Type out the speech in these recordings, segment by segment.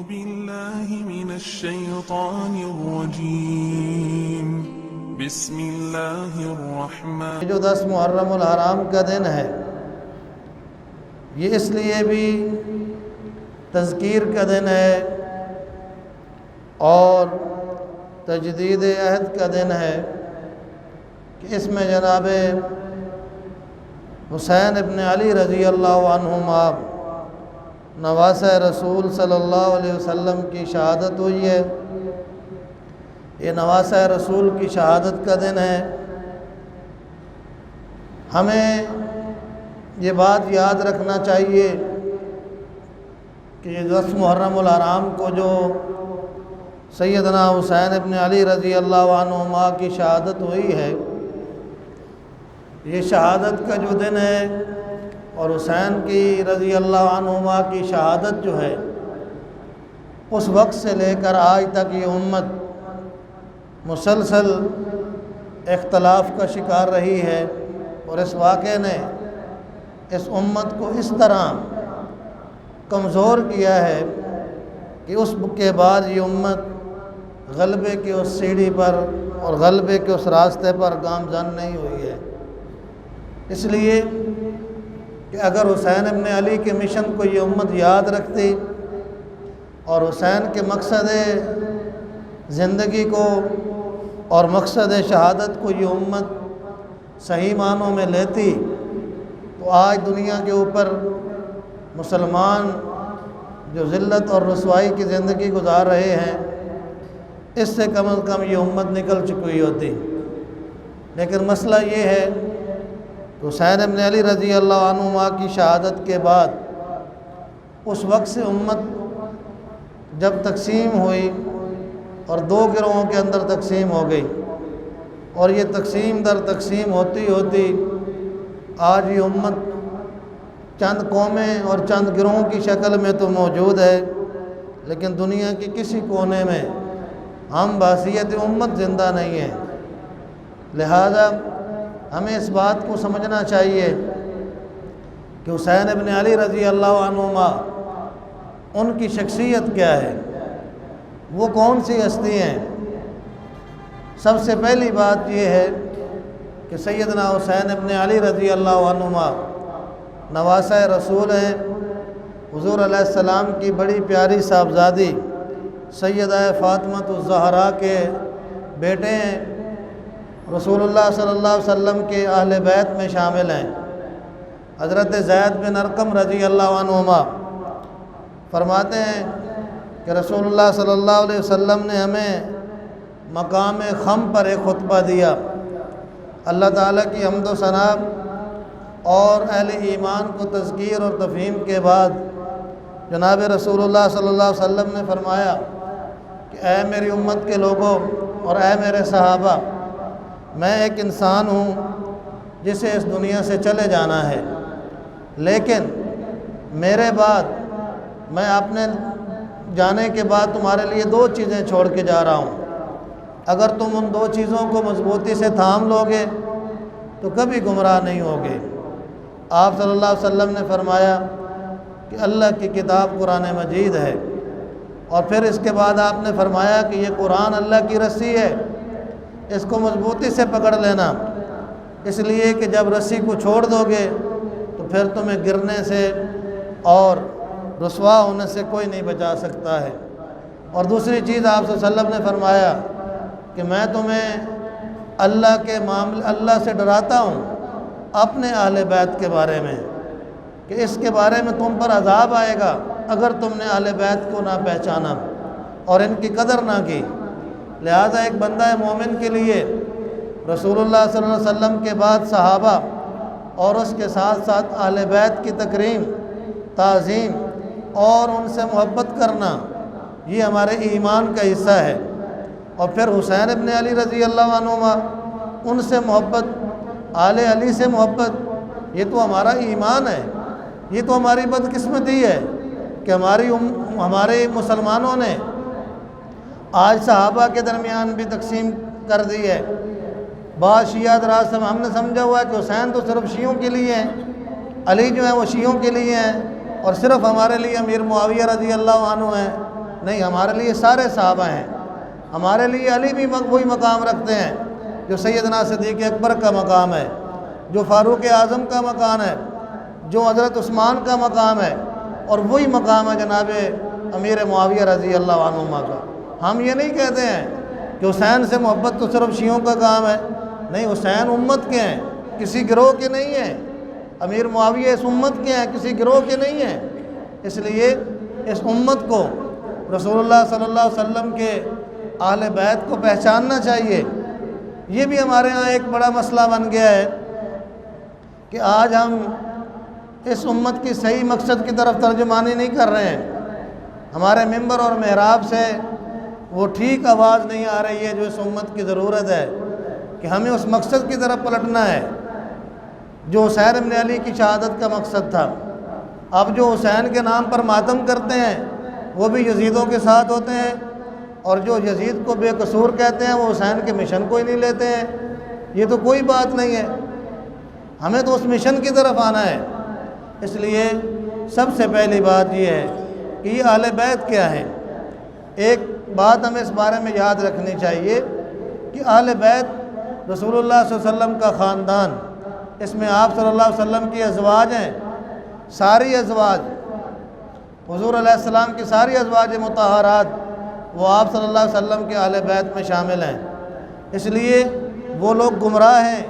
بالله من الشيطان الرجيم بسم الله الرحمن جو 10 محرم الحرام کا دن ہے یہ اس لیے بھی تذکیر کا دن ہے اور تجدید عہد کا دن ہے کہ اس میں جناب حسین ابن علی رضی اللہ عنہما نواسہ رسول صلی اللہ علیہ وسلم کی شہادت ہوئی ہے۔ یہ نواسہ رسول کی شہادت کا دن ہے۔ ہمیں یہ بات یاد رکھنا چاہیے کہ 10 محرم الحرام کو جو سیدنا حسین ابن علی رضی اللہ عنہما کی شہادت ہوئی ہے، یہ شہادت کا جو دن ہے اور حسین کی رضی اللہ عنہما کی شہادت جو ہے، اس وقت سے لے کر آج تک یہ امت مسلسل اختلاف کا شکار رہی ہے، اور اس واقعے نے اس امت کو اس طرح کمزور کیا ہے کہ اس کے بعد یہ امت غلبے کی اس سیڑھی پر اور غلبے کے اس راستے پر گامزن نہیں ہوئی ہے۔ اس لیے کہ اگر حسین ابن علی کے مشن کو یہ امت یاد رکھتی اور حسین کے مقصد زندگی کو اور مقصد شہادت کو یہ امت صحیح معنوں میں لیتی، تو آج دنیا کے اوپر مسلمان جو ذلت اور رسوائی کی زندگی گزار رہے ہیں، اس سے کم از کم یہ امت نکل چکی ہوتی۔ لیکن مسئلہ یہ ہے کہ حسین ابن علی رضی اللہ عنہما کی شہادت کے بعد اس وقت سے امت جب تقسیم ہوئی اور 2 گروہوں کے اندر تقسیم ہو گئی، اور یہ تقسیم در تقسیم ہوتی ہوتی آج یہ امت چند قومیں اور چند گروہوں کی شکل میں تو موجود ہے، لیکن دنیا کی کسی کونے میں ہم بحیثیت امت زندہ نہیں ہے۔ لہذا ہمیں اس بات کو سمجھنا چاہیے کہ حسین ابن علی رضی اللہ عنہما ان کی شخصیت کیا ہے، وہ کون سی ہستی ہیں۔ سب سے پہلی بات یہ ہے کہ سیدنا حسین ابن علی رضی اللہ عنہما نواسہ رسول ہیں، حضور علیہ السلام کی بڑی پیاری صاحبزادی سیدہ فاطمہ الزہرا کے بیٹے ہیں، رسول اللہ صلی اللہ علیہ وسلم کے اہل بیت میں شامل ہیں۔ حضرت زید بن ارقم رضی اللہ عنہما فرماتے ہیں کہ رسول اللہ صلی اللہ علیہ وسلم نے ہمیں مقام خم پر ایک خطبہ دیا۔ اللہ تعالیٰ کی حمد و ثنا اور اہل ایمان کو تذکیر اور تفہیم کے بعد جناب رسول اللہ صلی اللہ علیہ وسلم نے فرمایا کہ اے میری امت کے لوگوں اور اے میرے صحابہ، میں ایک انسان ہوں جسے اس دنیا سے چلے جانا ہے، لیکن میرے بعد میں اپنے جانے کے بعد تمہارے لیے 2 چیزیں چھوڑ کے جا رہا ہوں۔ اگر تم ان 2 چیزوں کو مضبوطی سے تھام لوگے تو کبھی گمراہ نہیں ہوگے۔ آپ صلی اللہ علیہ وسلم نے فرمایا کہ اللہ کی کتاب قرآن مجید ہے، اور پھر اس کے بعد آپ نے فرمایا کہ یہ قرآن اللہ کی رسی ہے، اس کو مضبوطی سے پکڑ لینا، اس لیے کہ جب رسی کو چھوڑ دو گے تو پھر تمہیں گرنے سے اور رسوا ہونے سے کوئی نہیں بچا سکتا ہے۔ اور دوسری چیز آپ صلی اللہ علیہ وسلم نے فرمایا کہ میں تمہیں اللہ سے ڈراتا ہوں اپنے اہل بیت کے بارے میں، کہ اس کے بارے میں تم پر عذاب آئے گا اگر تم نے اہل بیت کو نہ پہچانا اور ان کی قدر نہ کی۔ لہذا ایک بندہ مومن کے لیے رسول اللہ صلی اللہ علیہ وسلم کے بعد صحابہ اور اس کے ساتھ ساتھ اہل بیت کی تکریم، تعظیم اور ان سے محبت کرنا، یہ ہمارے ایمان کا حصہ ہے۔ اور پھر حسین ابن علی رضی اللہ عنہما، ان سے محبت، آل علی سے محبت، یہ تو ہمارا ایمان ہے۔ یہ تو ہماری بدقسمتی ہے کہ ہمارے مسلمانوں نے آج صحابہ کے درمیان بھی تقسیم کر دی ہے۔ بعض شیعہ حضرات ہم نے سمجھا ہوا ہے کہ حسین تو صرف شیعوں کے لیے ہیں، علی جو ہیں وہ شیعوں کے لیے ہیں، اور صرف ہمارے لیے امیر معاویہ رضی اللہ عنہ ہیں۔ نہیں، ہمارے لیے سارے صحابہ ہیں، ہمارے لیے علی بھی وہی مقام رکھتے ہیں جو سیدنا صدیق اکبر کا مقام ہے، جو فاروق اعظم کا مقام ہے، جو حضرت عثمان کا مقام ہے، اور وہی مقام ہے جناب امیر معاویہ رضی اللہ عنہما کا۔ ہم یہ نہیں کہتے ہیں کہ حسین سے محبت تو صرف شیعوں کا کام ہے، نہیں، حسین امت کے ہیں، کسی گروہ کے نہیں ہیں، امیر معاویہ اس امت کے ہیں، کسی گروہ کے نہیں ہیں۔ اس لیے اس امت کو رسول اللہ صلی اللہ علیہ وسلم کے اہل بیت کو پہچاننا چاہیے۔ یہ بھی ہمارے ہاں ایک بڑا مسئلہ بن گیا ہے کہ آج ہم اس امت کی صحیح مقصد کی طرف ترجمانی نہیں کر رہے ہیں، ہمارے ممبر اور محراب سے وہ ٹھیک آواز نہیں آ رہی ہے جو اس امت کی ضرورت ہے کہ ہمیں اس مقصد کی طرف پلٹنا ہے جو حسین ابن علی کی شہادت کا مقصد تھا۔ اب جو حسین کے نام پر ماتم کرتے ہیں وہ بھی یزیدوں کے ساتھ ہوتے ہیں، اور جو یزید کو بے قصور کہتے ہیں وہ حسین کے مشن کو ہی نہیں لیتے ہیں۔ یہ تو کوئی بات نہیں ہے، ہمیں تو اس مشن کی طرف آنا ہے۔ اس لیے سب سے پہلی بات یہ ہے کہ یہ اہل بیت کیا ہیں۔ ایک بات ہمیں اس بارے میں یاد رکھنی چاہیے کہ اہل بیت رسول اللہ صلی اللہ علیہ وسلم کا خاندان، اس میں آپ صلی اللہ علیہ وسلم کی ازواج ہیں، ساری ازواج، حضور علیہ السلام کی ساری ازواج مطہرات وہ آپ صلی اللہ علیہ وسلم کے اہل بیت میں شامل ہیں۔ اس لیے وہ لوگ گمراہ ہیں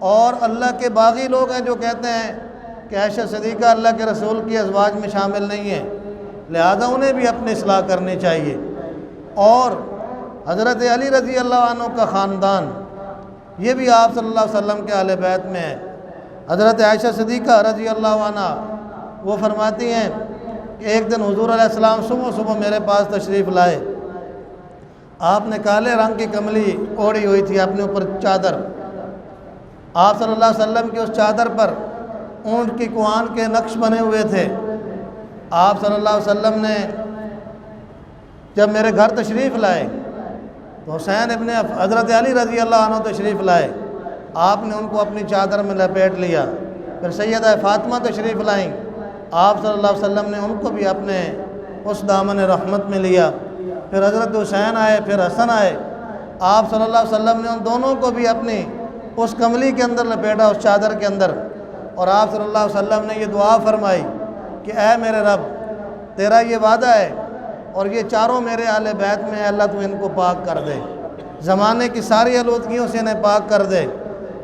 اور اللہ کے باغی لوگ ہیں جو کہتے ہیں کہ عائشہ صدیقہ اللہ کے رسول کی ازواج میں شامل نہیں ہیں، لہذا انہیں بھی اپنی اصلاح کرنی چاہیے۔ اور حضرت علی رضی اللہ عنہ کا خاندان یہ بھی آپ صلی اللہ علیہ وسلم کے اہل بیت میں ہے۔ حضرت عائشہ صدیقہ رضی اللہ عنہ وہ فرماتی ہیں کہ ایک دن حضور علیہ السلام صبح میرے پاس تشریف لائے، آپ نے کالے رنگ کی کملی اوڑھی ہوئی تھی اپنے اوپر چادر، آپ صلی اللہ علیہ وسلم کی اس چادر پر اونٹ کی کوان کے نقش بنے ہوئے تھے۔ آپ صلی اللہ علیہ وسلم نے جب میرے گھر تشریف لائے تو حسین ابن حضرت علی رضی اللہ عنہ تشریف لائے، آپ نے ان کو اپنی چادر میں لپیٹ لیا۔ پھر سیدہ فاطمہ تشریف لائیں، آپ صلی اللہ علیہ وسلم نے ان کو بھی اپنے اس دامن رحمت میں لیا۔ پھر حضرت حسین آئے، پھر حسن آئے، آپ صلی اللہ علیہ وسلم نے ان دونوں کو بھی اپنی اس کملی کے اندر لپیٹا، اس چادر کے اندر، اور آپ صلی اللہ علیہ وسلم نے یہ دعا فرمائی کہ اے میرے رب، تیرا یہ وعدہ ہے اور یہ چاروں میرے اہل بیت میں ہے، اللہ تو ان کو پاک کر دے، زمانے کی ساری آلودگیوں سے انہیں پاک کر دے۔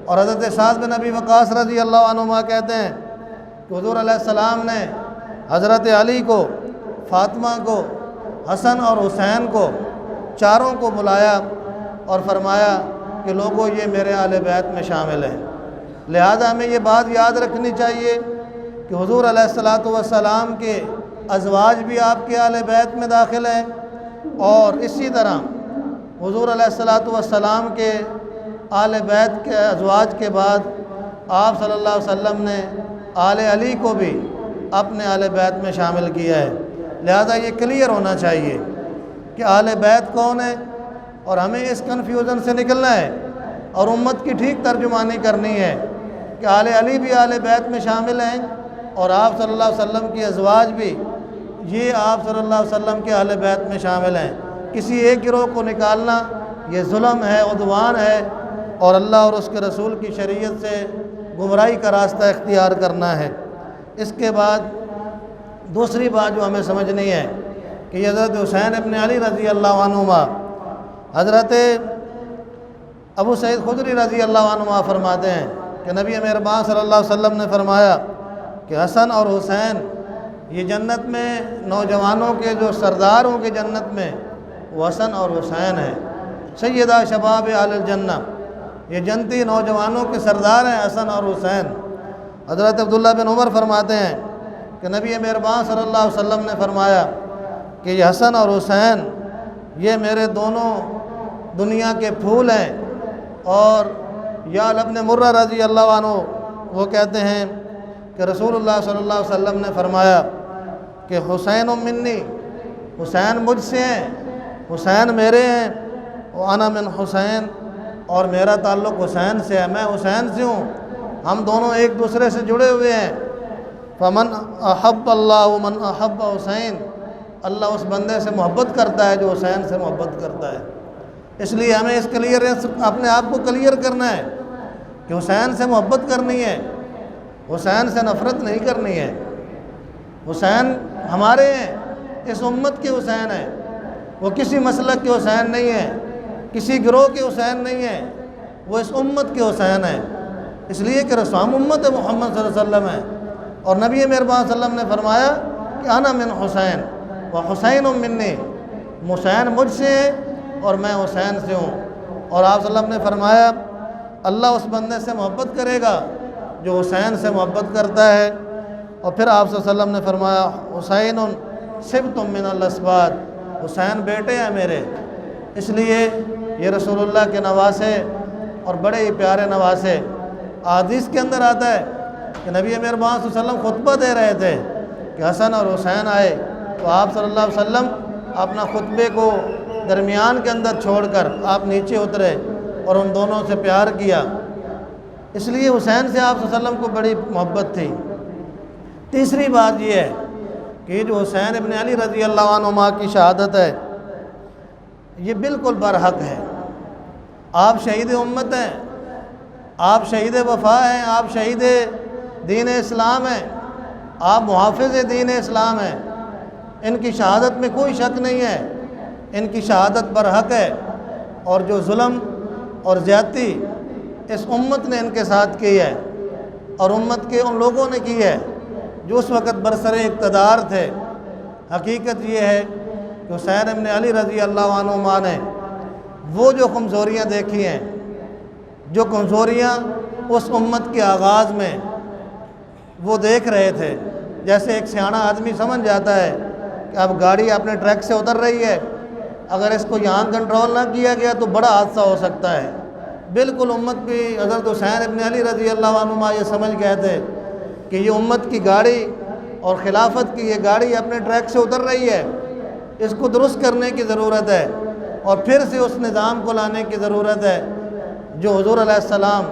اور حضرت سعد بن ابی وقاص رضی اللہ عنہما کہتے ہیں کہ حضور علیہ السلام نے حضرت علی کو، فاطمہ کو، حسن اور حسین کو، چاروں کو بلایا اور فرمایا کہ لوگوں یہ میرے اہل بیت میں شامل ہیں۔ لہذا ہمیں یہ بات یاد رکھنی چاہیے کہ حضور علیہ السلام کے ازواج بھی آپ کے اہل بیت میں داخل ہیں، اور اسی طرح حضور علیہ السلام کے اہل بیت کے ازواج کے بعد آپ صلی اللہ علیہ وسلم نے آل علی کو بھی اپنے اہل بیت میں شامل کیا ہے۔ لہذا یہ کلیئر ہونا چاہیے کہ اہل بیت کون ہے، اور ہمیں اس کنفیوژن سے نکلنا ہے اور امت کی ٹھیک ترجمانی کرنی ہے کہ آل علی بھی اہل بیت میں شامل ہیں، اور آپ صلی اللہ علیہ وسلم کی ازواج بھی یہ آپ صلی اللہ علیہ وسلم کے اہل بیت میں شامل ہیں۔ کسی ایک گروہ کو نکالنا یہ ظلم ہے، عدوان ہے، اور اللہ اور اس کے رسول کی شریعت سے گمراہی کا راستہ اختیار کرنا ہے۔ اس کے بعد دوسری بات جو ہمیں سمجھنی ہے کہ یہ حضرت حسین ابن علی رضی اللہ عنہما، حضرت ابو سعید خدری رضی اللہ عنہما فرماتے ہیں کہ نبی مہربان صلی اللہ علیہ وسلم نے فرمایا کہ حسن اور حسین یہ جنت میں نوجوانوں کے جو سردار ہوں گے جنت میں، وہ حسن اور حسین ہیں، سیدہ شباب اہل الجنہ، یہ جنتی نوجوانوں کے سردار ہیں حسن اور حسین۔ حضرت عبداللہ بن عمر فرماتے ہیں کہ نبی مہربان صلی اللہ علیہ وسلم نے فرمایا کہ یہ حسن اور حسین یہ میرے دونوں دنیا کے پھول ہیں۔ اور یا ابن مرہ رضی اللہ عنہ وہ کہتے ہیں کہ رسول اللہ صلی اللہ علیہ وسلم نے فرمایا کہ حسین منی، حسین مجھ سے ہیں، حسین میرے ہیں، وانا من حسین، اور میرا تعلق حسین سے ہے، میں حسین سے ہوں، ہم دونوں ایک دوسرے سے جڑے ہوئے ہیں۔ فمن احب اللہ من احب حسین، اللہ اس بندے سے محبت کرتا ہے جو حسین سے محبت کرتا ہے۔ اس لیے ہمیں اس کلیئرنس اپنے آپ کو کلیئر کرنا ہے کہ حسین سے محبت کرنی ہے، حسین سے نفرت نہیں کرنی ہے۔ حسین ہمارے ہیں، اس امت کے حسین ہیں، وہ کسی مسلک کے حسین نہیں ہیں، کسی گروہ کے حسین نہیں ہیں، وہ اس امت کے حسین ہیں۔ اس لیے کہ رسول امت محمد صلی اللہ علیہ وسلم ہے، اور نبی مہربان صلی اللہ علیہ وسلم نے فرمایا کہ انا من حسین و حسین منی، حسین مجھ سے ہے اور میں حسین سے ہوں۔ اور آپ صلی اللہ علیہ وسلم نے فرمایا اللہ اس بندے سے محبت کرے گا جو حسین سے محبت کرتا ہے۔ اور پھر آپ صلی اللہ علیہ وسلم نے فرمایا حسین صبت من الاسباط، حسین بیٹے ہیں میرے۔ اس لیے یہ رسول اللہ کے نواسے اور بڑے ہی پیارے نواسے۔ حدیث کے اندر آتا ہے کہ نبی مہربان صلی اللہ علیہ وسلم خطبہ دے رہے تھے کہ حسن اور حسین آئے، تو آپ صلی اللہ علیہ وسلم اپنا خطبے کو درمیان کے اندر چھوڑ کر آپ نیچے اترے اور ان دونوں سے پیار کیا۔ اس لیے حسین سے آپ صلی اللہ علیہ وسلم کو بڑی محبت تھی۔ تیسری بات یہ ہے کہ جو حسین ابن علی رضی اللہ عنہما کی شہادت ہے یہ بالکل برحق ہے۔ آپ شہید امت ہیں، آپ شہید وفا ہیں، آپ شہید دین اسلام ہیں، آپ محافظ دین اسلام ہیں۔ ان کی شہادت میں کوئی شک نہیں ہے، ان کی شہادت برحق ہے۔ اور جو ظلم اور زیادتی اس امت نے ان کے ساتھ کی ہے اور امت کے ان لوگوں نے کی ہے جو اس وقت برسر اقتدار تھے، حقیقت یہ ہے کہ حسین ابن علی رضی اللہ عنہما نے وہ جو کمزوریاں دیکھی ہیں، جو کمزوریاں اس امت کے آغاز میں وہ دیکھ رہے تھے، جیسے ایک سیاںہ آدمی سمجھ جاتا ہے کہ اب گاڑی اپنے ٹریک سے اتر رہی ہے، اگر اس کو یہاں کنٹرول نہ کیا گیا تو بڑا حادثہ ہو سکتا ہے۔ بالکل امت بھی حضرت حسین ابن علی رضی اللہ عنہما یہ سمجھ گئے تھے کہ یہ امت کی گاڑی اور خلافت کی یہ گاڑی اپنے ٹریک سے اتر رہی ہے، اس کو درست کرنے کی ضرورت ہے اور پھر سے اس نظام کو لانے کی ضرورت ہے جو حضور علیہ السلام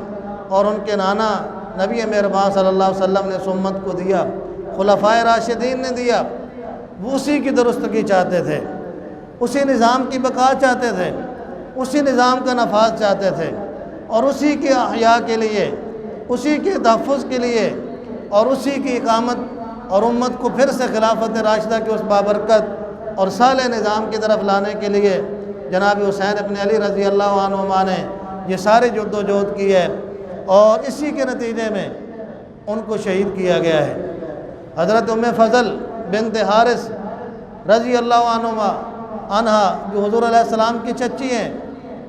اور ان کے نانا نبی مہربان صلی اللہ علیہ وسلم نے اس امت کو دیا، خلفائے راشدین نے دیا۔ وہ اسی کی درستگی چاہتے تھے، اسی نظام کی بقا چاہتے تھے، اسی نظام کا نفاذ چاہتے تھے، اور اسی کے احیاء کے لیے، اسی کے تحفظ کے لیے اور اسی کی اقامت اور امت کو پھر سے خلافت راشدہ کے اس بابرکت اور صالح نظام کی طرف لانے کے لیے جناب حسین ابن علی رضی اللہ عنہما نے یہ سارے جد و جہد کی ہے، اور اسی کے نتیجے میں ان کو شہید کیا گیا ہے۔ حضرت ام فضل بنت حارث رضی اللہ عنہا جو حضور علیہ السلام کی چچی ہیں،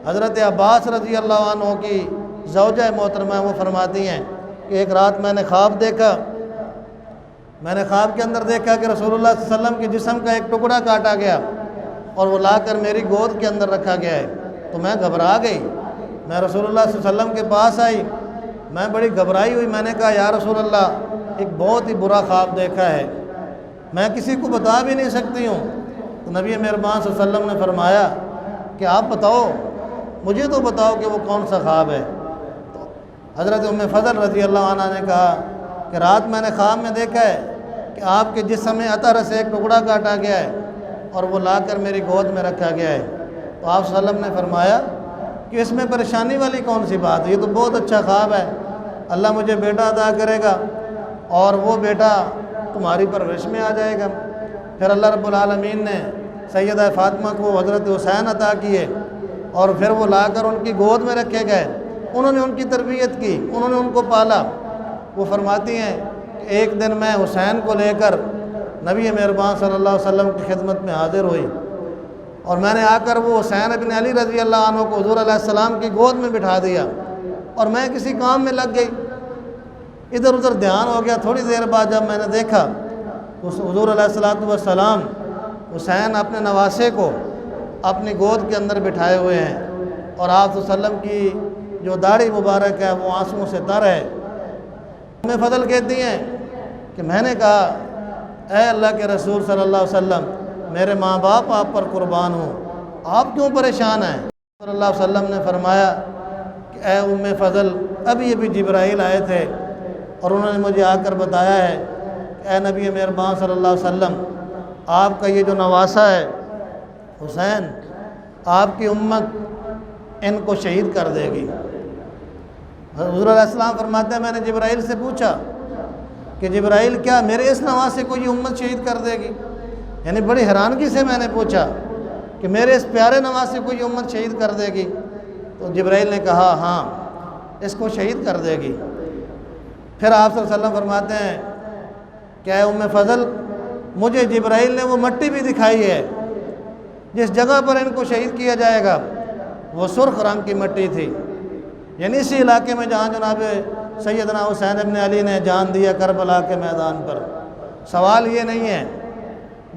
حضرت عباس رضی اللہ عنہ کی زوجہ محترمہ، وہ فرماتی ہیں کہ ایک رات میں نے خواب دیکھا، میں نے خواب کے اندر دیکھا کہ رسول اللہ صلی اللہ علیہ وسلم کے جسم کا ایک ٹکڑا کاٹا گیا اور وہ لا کر میری گود کے اندر رکھا گیا ہے، تو میں گھبرا گئی۔ میں رسول اللہ صلی اللہ علیہ وسلم کے پاس آئی، میں بڑی گھبرائی ہوئی، میں نے کہا یا رسول اللہ ایک بہت ہی برا خواب دیکھا ہے، میں کسی کو بتا بھی نہیں سکتی ہوں۔ تو نبی مہربان صلی اللہ علیہ وسلم نے فرمایا کہ آپ بتاؤ، مجھے تو بتاؤ کہ وہ کون سا خواب ہے۔ تو حضرت ام فضل رضی اللہ عنہ نے کہا کہ رات میں نے خواب میں دیکھا ہے کہ آپ کے جسم میں عطر سے ایک ٹکڑا کاٹا گیا ہے اور وہ لا کر میری گود میں رکھا گیا ہے۔ تو آپ صلی اللہ علیہ وسلم نے فرمایا کہ اس میں پریشانی والی کون سی بات ہے، یہ تو بہت اچھا خواب ہے، اللہ مجھے بیٹا عطا کرے گا اور وہ بیٹا تمہاری پرورش میں آ جائے گا۔ پھر اللہ رب العالمین نے سیدہ فاطمہ کو حضرت حسین عطا کیے اور پھر وہ لا کر ان کی گود میں رکھے گئے، انہوں نے ان کی تربیت کی، انہوں نے ان کو پالا۔ وہ فرماتی ہیں کہ ایک دن میں حسین کو لے کر نبی مہربان صلی اللہ علیہ وسلم کی خدمت میں حاضر ہوئی اور میں نے آ کر وہ حسین ابن علی رضی اللہ عنہ کو حضور علیہ السلام کی گود میں بٹھا دیا اور میں کسی کام میں لگ گئی، ادھر ادھر دھیان ہو گیا۔ تھوڑی دیر بعد جب میں نے دیکھا تو حضور علیہ السلام حسین اپنے نواسے کو اپنی گود کے اندر بٹھائے ہوئے ہیں اور آپ صلی اللہ علیہ وسلم کی جو داڑھی مبارک ہے وہ آنسوؤں سے تر ہے۔ ام فضل کہتی ہیں کہ میں نے کہا اے اللہ کے رسول صلی اللہ علیہ وسلم، میرے ماں باپ آپ پر قربان ہوں، آپ کیوں پریشان ہیں؟ صلی اللہ علیہ وسلم نے فرمایا کہ اے ام فضل، ابھی جبرائیل آئے تھے اور انہوں نے مجھے آ کر بتایا ہے کہ اے نبی مہربان صلی اللہ علیہ وسلم، آپ کا یہ جو نواسا ہے حسین، آپ کی امت ان کو شہید کر دے گی۔ حضور علیہ السلام فرماتے ہیں میں نے جبرائیل سے پوچھا کہ جبرائیل کیا میرے اس نواسے کو یہ امت شہید کر دے گی؟ یعنی بڑی حیرانگی سے میں نے پوچھا کہ میرے اس پیارے نواسے کو یہ امت شہید کر دے گی؟ تو جبرائیل نے کہا ہاں اس کو شہید کر دے گی۔ پھر آپ صلی اللہ علیہ وسلم فرماتے ہیں کہ اے ام فضل، مجھے جبرائیل نے وہ مٹی بھی دکھائی ہے جس جگہ پر ان کو شہید کیا جائے گا، وہ سرخ رنگ کی مٹی تھی، یعنی اسی علاقے میں جہاں جناب سیدنا حسین ابن علی نے جان دیا کربلا کے میدان پر۔ سوال یہ نہیں ہے،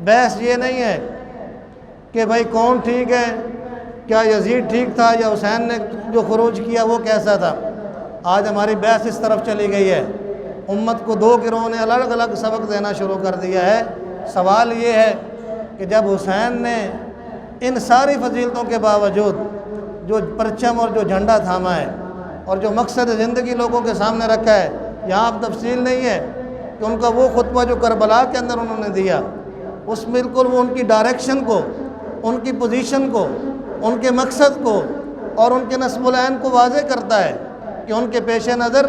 بحث یہ نہیں ہے کہ بھائی کون ٹھیک ہے، کیا یزید ٹھیک تھا یا حسین نے جو خروج کیا وہ کیسا تھا۔ آج ہماری بحث اس طرف چلی گئی ہے، امت کو دو گروہوں نے الگ الگ سبق دینا شروع کر دیا ہے۔ سوال یہ ہے کہ جب حسین نے ان ساری فضیلتوں کے باوجود جو پرچم اور جو جھنڈا تھاما ہے اور جو مقصد زندگی لوگوں کے سامنے رکھا ہے، یہاں اب تفصیل نہیں ہے کہ ان کا وہ خطبہ جو کربلا کے اندر انہوں نے دیا، اس بالکل وہ ان کی ڈائریکشن کو، ان کی پوزیشن کو، ان کے مقصد کو اور ان کے نصب العین کو واضح کرتا ہے کہ ان کے پیش نظر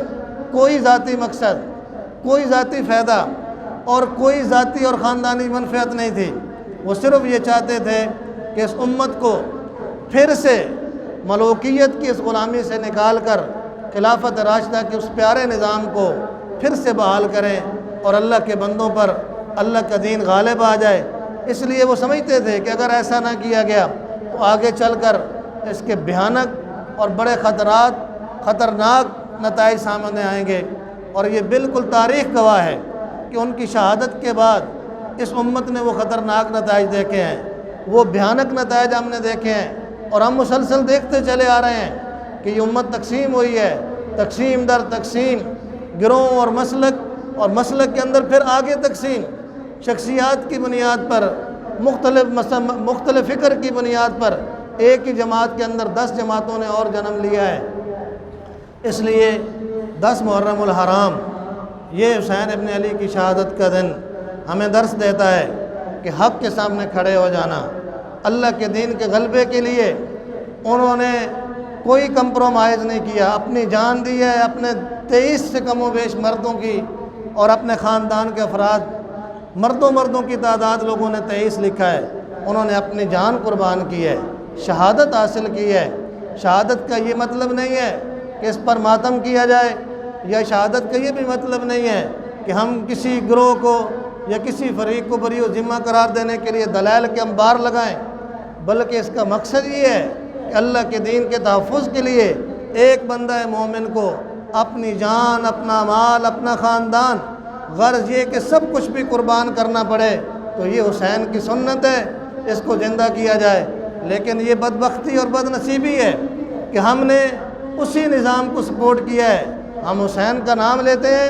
کوئی ذاتی مقصد، کوئی ذاتی فائدہ اور کوئی ذاتی اور خاندانی منفعت نہیں تھی۔ وہ صرف یہ چاہتے تھے کہ اس امت کو پھر سے ملوکیت کی اس غلامی سے نکال کر خلافت راشدہ کے اس پیارے نظام کو پھر سے بحال کریں اور اللہ کے بندوں پر اللہ کا دین غالب آ جائے۔ اس لیے وہ سمجھتے تھے کہ اگر ایسا نہ کیا گیا تو آگے چل کر اس کے بھیانک اور بڑے خطرناک نتائج سامنے آئیں گے۔ اور یہ بالکل تاریخ گواہ ہے کہ ان کی شہادت کے بعد اس امت نے وہ خطرناک نتائج دیکھے ہیں، وہ بھیانک نتائج ہم نے دیکھے ہیں، اور ہم مسلسل دیکھتے چلے آ رہے ہیں کہ یہ امت تقسیم ہوئی ہے، تقسیم در تقسیم، گروہ اور مسلک کے اندر پھر آگے تقسیم، شخصیات کی بنیاد پر، مختلف فکر کی بنیاد پر ایک ہی جماعت کے اندر 10 جماعتوں نے اور جنم لیا ہے۔ اس لیے 10 محرم الحرام یہ حسین ابن علی کی شہادت کا دن ہمیں درس دیتا ہے کہ حق کے سامنے کھڑے ہو جانا، اللہ کے دین کے غلبے کے لیے انہوں نے کوئی کمپرومائز نہیں کیا، اپنی جان دی ہے، اپنے 23 سے کم و بیش مردوں کی اور اپنے خاندان کے افراد، مردوں کی تعداد لوگوں نے 23 لکھا ہے، انہوں نے اپنی جان قربان کی ہے، شہادت حاصل کی ہے۔ شہادت کا یہ مطلب نہیں ہے کہ اس پر ماتم کیا جائے، یا شہادت کا یہ بھی مطلب نہیں ہے کہ ہم کسی گروہ کو یا کسی فریق کو بری و ذمہ قرار دینے کے لیے دلائل کے انبار لگائیں، بلکہ اس کا مقصد یہ ہے کہ اللہ کے دین کے تحفظ کے لیے ایک بندہ مومن کو اپنی جان، اپنا مال، اپنا خاندان، غرض یہ کہ سب کچھ بھی قربان کرنا پڑے، تو یہ حسین کی سنت ہے، اس کو زندہ کیا جائے۔ لیکن یہ بدبختی اور بد نصیبی ہے کہ ہم نے اسی نظام کو سپورٹ کیا ہے، ہم حسین کا نام لیتے ہیں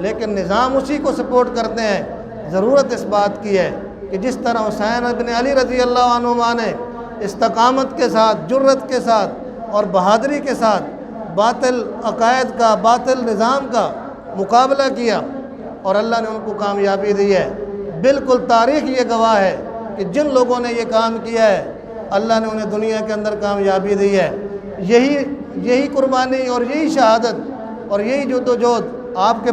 لیکن نظام اسی کو سپورٹ کرتے ہیں۔ ضرورت اس بات کی ہے کہ جس طرح حسین ابن علی رضی اللہ عنہما نے استقامت کے ساتھ، جرت کے ساتھ اور بہادری کے ساتھ باطل عقائد کا، باطل نظام کا مقابلہ کیا اور اللہ نے ان کو کامیابی دی ہے، بالکل تاریخ یہ گواہ ہے کہ جن لوگوں نے یہ کام کیا ہے اللہ نے انہیں دنیا کے اندر کامیابی دی ہے۔ یہی قربانی اور یہی شہادت اور یہی جدوجہد آپ کے